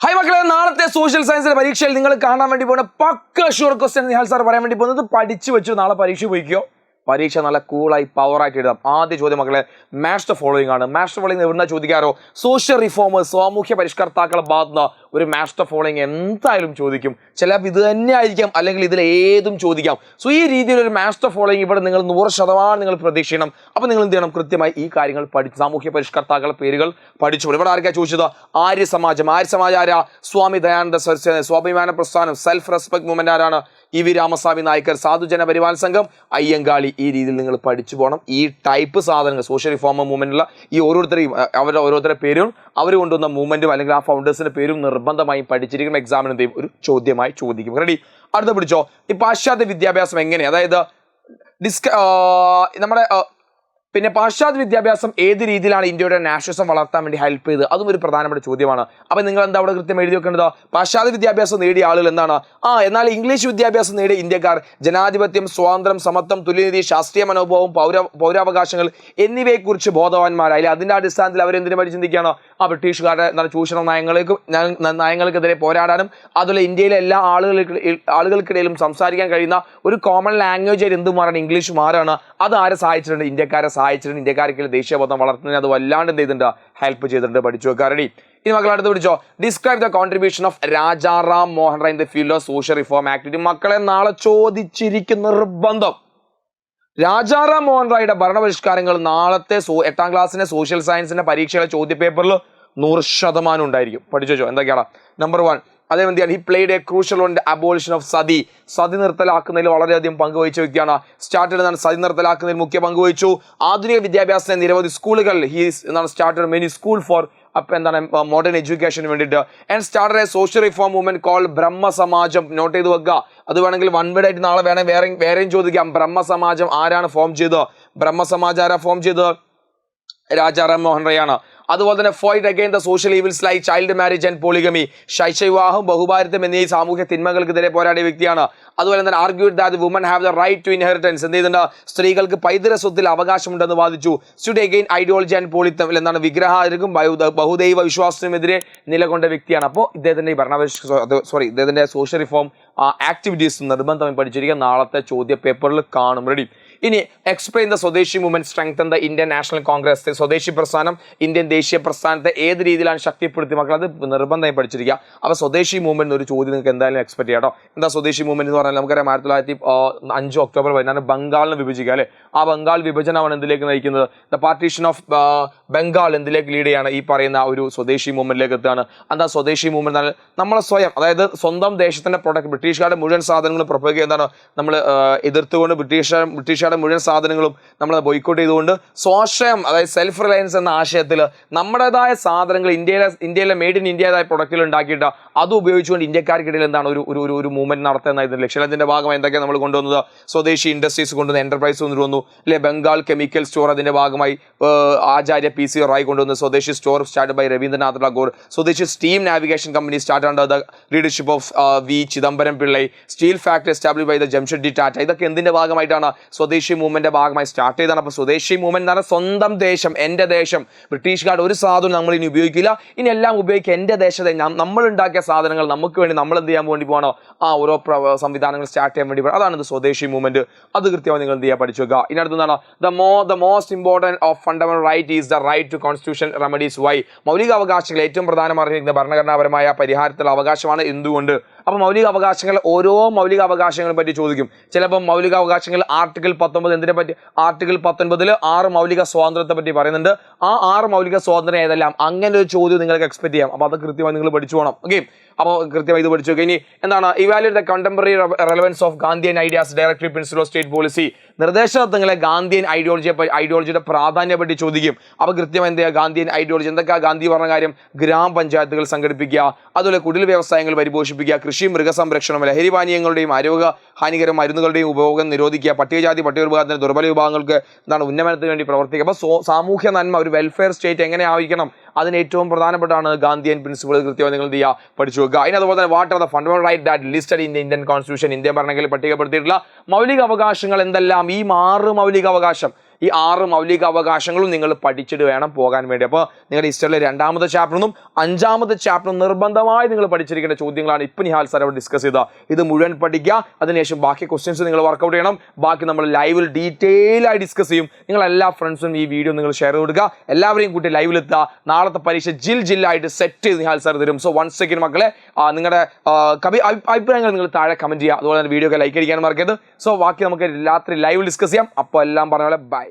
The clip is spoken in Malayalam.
ഹൈ മക്കളെ, നാളത്തെ സോഷ്യൽ സയൻസിന്റെ പരീക്ഷയിൽ നിങ്ങൾ കാണാൻ വേണ്ടി പോകുന്ന പക്ക ഷുവർ ക്വസ്റ്റ്യൻ നിഹാൽ സാർ പറയാൻ വേണ്ടി പോകുന്നത് പഠിച്ചു വെച്ചു നാളെ പരീക്ഷ പോയിക്കോ. പരീക്ഷ നല്ല കൂളായി പവറായിട്ട് എഴുതാം. ആദ്യ ചോദ്യം മക്കളെ മാച്ച് ദ ഫോളോയിങ് ആണ്. മാച്ച് ദ ഫോളോയിങ് എവിടുന്ന ചോദിക്കാറോ? സോഷ്യൽ റിഫോമേഴ്സ്, സാമൂഹ്യ പരിഷ്കർത്താക്കളെ ഭാഗത്തുനിന്ന് ഒരു മാച്ച് ദ ഫോളോയിങ് എന്തായാലും ചോദിക്കും. ചിലപ്പോൾ ഇത് തന്നെ ആയിരിക്കാം, അല്ലെങ്കിൽ ഇതിൽ ഏതും ചോദിക്കാം. സോ ഈ രീതിയിൽ ഒരു മാച്ച് ദ ഫോളോയിങ് ഇവിടെ നിങ്ങൾ 100% നിങ്ങൾ പ്രതീക്ഷിക്കണം. അപ്പോൾ നിങ്ങൾ എന്ത് ചെയ്യണം? കൃത്യമായി ഈ കാര്യങ്ങൾ പഠിച്ച് സാമൂഹ്യ പരിഷ്കർത്താക്കളുടെ പേരുകൾ പഠിച്ചു. ഇവിടെ ആർക്കാണ് ചോദിച്ചത്? ആര്യ സമാജം. ആര്യ സമാജം ആരാ? സ്വാമി ദയാനന്ദ സരസ്വതി. സ്വാഭിമാന പ്രസ്ഥാനം, സെൽഫ് റെസ്പെക്ട് മൂവ്മെന്റ് ആരാണ്? ഇ.വി. രാമസ്വാമി നായ്ക്കർ, സാധുജന പരിപാലന സംഘം, അയ്യങ്കാളി. ഈ രീതിയിൽ നിങ്ങൾ പഠിച്ചു പോകണം. ഈ ടൈപ്പ് സാധനങ്ങൾ സോഷ്യൽ റിഫോമർ മൂവ്മെന്റിലുള്ള ഈ ഓരോരുത്തരെയും അവരുടെ ഓരോരുത്തരുടെ പേരും അവർ കൊണ്ടുവന്ന മൂവ്മെന്റും അല്ലെങ്കിൽ ആ ഫൗണ്ടേഴ്സിന്റെ പേരും നിർബന്ധമായും പഠിച്ചിരിക്കുന്ന എക്സാമിന് എന്ത് ചെയ്യും? ഒരു ചോദ്യമായി ചോദിക്കും. റെഡി? അടുത്ത പിടിച്ചോ. ഈ പാശ്ചാത്യ വിദ്യാഭ്യാസം എങ്ങനെ, അതായത് നമ്മുടെ പിന്നെ പാശ്ചാത്യ വിദ്യാഭ്യാസം ഏത് രീതിയിലാണ് ഇന്ത്യയുടെ നാഷണലിസം വളർത്താൻ വേണ്ടി ഹെൽപ്പ് ചെയ്ത്? അതും ഒരു പ്രധാനപ്പെട്ട ചോദ്യമാണ്. അപ്പം നിങ്ങൾ എന്താ അവിടെ കൃത്യം എഴുതി വെക്കേണ്ടത്? പാശ്ചാത്യ വിദ്യാഭ്യാസം നേടിയ ആളുകൾ എന്താണ്? എന്നാൽ ഇംഗ്ലീഷ് വിദ്യാഭ്യാസം നേടിയ ഇന്ത്യക്കാർ ജനാധിപത്യം, സ്വാതന്ത്ര്യം, സമത്വം, തുല്യനീതി, ശാസ്ത്രീയ മനോഭാവം, പൗരാവകാശങ്ങൾ എന്നിവയെക്കുറിച്ച് ബോധവാന്മാരായി. അതിന്റെ അടിസ്ഥാനത്തിൽ അവരെന്തിനു വേണ്ടി ചിന്തിക്കുകയാണ്? ബ്രിട്ടീഷുകാരുടെ ചൂഷണ നയങ്ങൾക്കെതിരെ പോരാടാനും അതുപോലെ ഇന്ത്യയിലെ എല്ലാ ആളുകൾക്കിടയിലും സംസാരിക്കാൻ കഴിയുന്ന ഒരു കോമൺ ലാംഗ്വേജ് ആയിട്ട് എന്ത് മാറാണ്? ഇംഗ്ലീഷ് മാറാണ്. അത് ആരെ സഹായിച്ചിട്ടുണ്ട്? ഇന്ത്യക്കാരെ സഹായിച്ചിട്ടുണ്ട്. ഇന്ത്യക്കാർക്കുള്ള ദേശീയബോധം വളർത്തുന്നതിന് അത് വല്ലാണ്ട് എന്ത് ചെയ്തിട്ടുണ്ട്? ഹെൽപ്പ് ചെയ്തിട്ടുണ്ട്. പഠിച്ചു വെക്കാൻ. റെഡി? ഇനി മക്കളെ അടുത്ത് പിടിച്ചോ. Describe the contribution of Rajaram Mohan Roy in the field of social reform activity. മക്കളെ നാളെ ചോദിച്ചിരിക്കുന്ന നിർബന്ധം. രാജാറാം മോഹൻ റോയുടെ ഭരണപരിഷ്കാരങ്ങൾ നാളത്തെ 8ാം ക്ലാസ്സിന്റെ സോഷ്യൽ സയൻസിന്റെ പരീക്ഷയുടെ ചോദ്യപേപ്പറിൽ 100% ഉണ്ടായിരിക്കും. പഠിച്ചു വെച്ചോ. എന്തൊക്കെയാണ്? നമ്പർ 1, അതേപോലെ he played a crucial role in the abolition of sati. Sati നിർത്തലാക്കുന്നതിൽ വളരെയധികം പങ്കുവഹിച്ച വ്യക്തിയാണ്. സ്റ്റാർട്ടഡ് എന്നാണ് സതി നിർത്തലാക്കുന്നതിൽ മുഖ്യ പങ്കുവഹിച്ചു. ആധുനിക വിദ്യാഭ്യാസത്തിന്റെ നിരവധി സ്കൂളുകൾ started many school for modern എഡ്യൂക്കേഷന് വേണ്ടിയിട്ട്. And started a social reform movement called Brahmo Samaj. Note ചെയ്ത് വെക്കുക. അത് വേണമെങ്കിൽ വൺ വേർഡ് ആയിട്ട് നാളെ വേറെയും ചോദിക്കാം. ബ്രഹ്മ സമാജം ആരാണ് ഫോം ചെയ്തത്? ബ്രഹ്മ സമാജം ആരാ ഫോം ചെയ്തത്? രാജാറാം മോഹൻ റോയ് ആണ്. അതുപോലെ തന്നെ fight against the social evils like child marriage and polygamy. ശൈശവിവാഹം, ബഹുഭാരിത്വം എന്നീ സാമൂഹ്യ തിന്മകൾക്കെതിരെ പോരാടിയ വ്യക്തിയാണ്. അതുപോലെ തന്നെ argued that women have the right to inheritance. എന്ത് ചെയ്തിട്ടുണ്ട്? സ്ത്രീകൾക്ക് പൈതൃക സ്വത്തിൽ അവകാശമുണ്ടെന്ന് വാദിച്ചു. Stood against ideology and polytheism. എന്താണ്? വിഗ്രഹാർക്കും ബഹുദൈവ വിശ്വാസത്തിനെതിരെ നിലകൊണ്ട വ്യക്തിയാണ്. അപ്പോൾ ഇദ്ദേഹത്തിന്റെ ഇദ്ദേഹത്തിന്റെ സോഷ്യൽ റിഫോം ആക്ടിവിറ്റീസ് നിർബന്ധമായി പഠിച്ചിരിക്കുക. നാളത്തെ ചോദ്യ പേപ്പറിൽ കാണും. റെഡി? ഇനി എക്സ്പ്ലെയിൻ ദ സ്വദേശി movement strengthen the Indian national Congress. സ്വദേശി പ്രസ്ഥാനം ഇന്ത്യൻ ദേശീയ പ്രസ്ഥാനത്തെ ഏത് രീതിയിലാണ് ശക്തിപ്പെടുത്തി? മക്കൾ അത് നിർബന്ധമായി പഠിച്ചിരിക്കുക. അപ്പോൾ സ്വദേശി മൂവ്മെന്റ് ഒരു ചോദ്യം നിങ്ങൾക്ക് എന്തായാലും എക്സ്പെക്ട് ചെയ്യാം കേട്ടോ. എന്താ സ്വദേശി മൂവ്മെന്റ് എന്ന് പറഞ്ഞാൽ നമുക്കറിയാം 1905 ഒക്ടോബർ 14 ബംഗാളിന് വിഭജിക്കുക അല്ലെ. ആ ബംഗാൾ വിഭജനമാണ് എന്തിലേക്ക് നയിക്കുന്നത്? ദ പാർട്ടീഷൻ ഓഫ് ബംഗാൾ എന്തിലേക്ക് ലീഡ് ചെയ്യാണ്? ഈ പറയുന്ന ഒരു സ്വദേശി മൂവ്മെന്റിലേക്ക് എത്തുകയാണ്. എന്താ സ്വദേശി മൂവ്മെന്റ്? നമ്മളെ സ്വയം, അതായത് സ്വന്തം ദേശത്തിന്റെ പ്രൊഡക്റ്റ്, ബ്രിട്ടീഷുകാരുടെ മുഴുവൻ സാധനങ്ങളും പ്രൊപ്പഗേറ്റ് എന്താണ് നമ്മൾ എതിർത്തുകൊണ്ട് ബ്രിട്ടീഷുകാരുടെ മുഴുവൻ സാധനങ്ങളും നമ്മൾ ബോയ്ക്കോട്ട് ചെയ്തുകൊണ്ട് സ്വയം, അതായത് സെൽഫ് റിലയൻസ് എന്ന ആശയത്തിൽ നമ്മുടേതായ സാധനങ്ങൾ ഇന്ത്യയിലെ മെയ്ഡ് ഇൻ ഇന്ത്യതായ പ്രൊഡക്റ്റുകൾ ഉണ്ടാക്കിയിട്ട് അത് ഉപയോഗിച്ചുകൊണ്ട് ഇന്ത്യക്കാർക്കിടയിൽ എന്താണ് ഒരു മൂവ്മെന്റ് നടത്തുന്ന ലക്ഷ്യത്തിന്റെ ഭാഗമായി എന്തൊക്കെയാണ് നമ്മൾ കൊണ്ടുവന്നത്? സ്വദേശി ഇൻഡസ്ട്രീസ് കൊണ്ടുവന്ന് എന്റർപ്രൈസ് കൊണ്ടുവന്നു അല്ലെ. ബംഗാൾ കെമിക്കൽ സ്റ്റോർ അതിന്റെ ഭാഗമായി ആചാര്യ PC റായ് കൊണ്ടുവന്ന് swadeshi store start by Rabindranath Tagore. Swadeshi steam navigation company start under the leadership of V Chidambaram Pillai. Steel factory establish by the Jamsetji Tata. ഇതൊക്കെ എന്തിന്റെ ഭാഗമായിട്ടാണ്? സ്വദേശി മൂവ്മെന്റ് ഭാഗമായി സ്റ്റാർട്ട് ചെയ്താണ്. അപ്പോൾ സ്വദേശി മൂവ്മെന്റ് എന്ന് പറഞ്ഞാൽ സ്വന്തം ദേശം, എന്റെ ദേശം. ബ്രിട്ടീഷുകാർ ഒരു സാധനം നമ്മൾ ഇനി ഉപയോഗിക്കില്ല, ഇനി എല്ലാം ഉപയോഗിക്കുക എന്റെ ദേശത്തെ നമ്മൾ ഉണ്ടാക്കിയ സാധനങ്ങൾ നമുക്ക് വേണ്ടി നമ്മൾ എന്ത് ചെയ്യാൻ വേണ്ടി പോകണോ? ഓരോ സംവിധാനങ്ങൾ സ്റ്റാർട്ട് ചെയ്യാൻ വേണ്ടി പോകണം. അതാണ് ഇത് സ്വദേശി മൂവ്മെന്റ്. അത് കൃത്യമായി നിങ്ങൾ എന്ത് ചെയ്യാൻ പഠിച്ചു വെക്കുക. ഇനി അടുത്താണ് the most important of fundamental right is the right to constitution remedies. Why? മൗലിക അവകാശങ്ങൾ ഏറ്റവും പ്രധാനമായിരിക്കുന്ന ഭരണഘടനാപരമായ പരിഹാരത്തിലുള്ള അവകാശമാണ്. എന്തുകൊണ്ട്? അപ്പോൾ മൗലിക അവകാശങ്ങൾ, ഓരോ മൗലിക അവകാശങ്ങളെ പറ്റി ചോദിക്കും. ചിലപ്പോൾ മൗലിക അവകാശങ്ങൾ ആർട്ടിക്കിൾ 19 എന്തിനെ പറ്റി? ആർട്ടിക്കിൾ 19 6 മൗലിക സ്വാതന്ത്ര്യത്തെ പറ്റി പറയുന്നുണ്ട്. ആ 6 മൗലിക സ്വാതന്ത്ര്യം ഏതെല്ലാം? അങ്ങനെ ഒരു ചോദ്യം നിങ്ങൾക്ക് എക്സ്പെക്ട് ചെയ്യാം. അപ്പോൾ അത് കൃത്യമായി നിങ്ങൾ പഠിച്ചു പോകണം. ഓക്കെ, അപ്പോൾ കൃത്യമായി ഇത് പഠിച്ചു. ഇനി എന്താണ്? Evaluate the contemporary relevance of Gandhian ideas, directory principle of state policy. നിർദ്ദേശതത്വങ്ങളെ ഗാന്ധിയൻ ഐഡിയോളജിയുടെ പ്രാധാന്യം പറ്റി ചോദിക്കും. അപ്പോൾ കൃത്യമായി എന്ത് ചെയ്യുക? ഗാന്ധിയൻ ഐഡിയോളജി എന്തൊക്കെയാണ്? ഗാന്ധി പറഞ്ഞ കാര്യം ഗ്രാമപഞ്ചായത്തുകൾ സംഘടിപ്പിക്കുക, അതുപോലെ കുടിൽ വ്യവസായങ്ങൾ പരിപോഷിപ്പിക്കുക, കൃഷി, മൃഗസംരക്ഷണം, ലഹരി പാനീയങ്ങളുടെയും ആരോഗ്യ ഹാനികര മരുന്നുകളുടെയും ഉപയോഗം നിരോധിക്കുക, പട്ടികജാതി പട്ടികവിഭാഗത്തിന് ദുർബല വിഭാഗങ്ങൾക്ക് ഉന്നമനത്തിന് വേണ്ടി പ്രവർത്തിക്കുക. അപ്പോൾ സാമൂഹ്യ നന്മ, ഒരു വെൽഫെയർ സ്റ്റേറ്റ് എങ്ങനെ ആയിരിക്കണം? അതിന് ഏറ്റവും പ്രധാനപ്പെട്ടാണ് ഗാന്ധിയൻ പ്രിൻസിപ്പിൾ. കൃത്യമായി നിങ്ങൾ എന്ത് ചെയ്യുക? പഠിച്ചു വെക്കുക. അതിന് അതുപോലെ തന്നെ what are the fundamental right that listed in the Indian constitution. Indian ഭരണഘടനയിൽ പട്ടികപ്പെടുത്തിയിട്ടുള്ള മൗലിക അവകാശങ്ങൾ എന്തെല്ലാം? ഈ 6 മൗലിക അവകാശം. ഈ 6 മൗലിക അവകാശങ്ങളും നിങ്ങൾ പഠിച്ചിട്ട് വേണം പോകാൻ വേണ്ടി. അപ്പോൾ നിങ്ങളുടെ ഹിസ്റ്ററിലെ 2ാമത്തെ ചാപ്റ്ററിനും 5ാമത്തെ ചാപ്റ്ററും നിർബന്ധമായി നിങ്ങൾ പഠിച്ചിരിക്കേണ്ട ചോദ്യങ്ങളാണ് ഇപ്പം നിഹാൽ സാർ അവിടെ ഡിസ്കസ് ചെയ്ത. ഇത് മുഴുവൻ പഠിക്കുക. അതിനുശേഷം ബാക്കി ക്വസ്റ്റ്യൻസ് നിങ്ങൾ വർക്കൗട്ട് ചെയ്യണം. ബാക്കി നമ്മൾ ലൈവിൽ ഡീറ്റെയിൽ ആയി ഡിസ്കസ് ചെയ്യും. നിങ്ങൾ എല്ലാ ഫ്രണ്ട്സും ഈ വീഡിയോ നിങ്ങൾ ഷെയർ കൊടുക്കുക. എല്ലാവരെയും കൂട്ടി ലൈവിലെത്തുക. നാളത്തെ പരീക്ഷ ജില്ലായിട്ട് സെറ്റ് ചെയ്ത് നിഹാൽ സാർ തരും. സോ 1 സെക്കൻഡ് മക്കളെ, നിങ്ങളുടെ അഭിപ്രായങ്ങൾ നിങ്ങൾ താഴെ കമന്റ് ചെയ്യുക. അതുപോലെ തന്നെ വീഡിയോ ഒക്കെ ലൈക്ക് അടിക്കാൻ മറക്കരുത്. സോ ബാക്കി നമുക്ക് രാത്രി ലൈവ് ഡിസ്കസ് ചെയ്യാം. അപ്പോൾ എല്ലാം പറഞ്ഞ പോലെ ബൈ.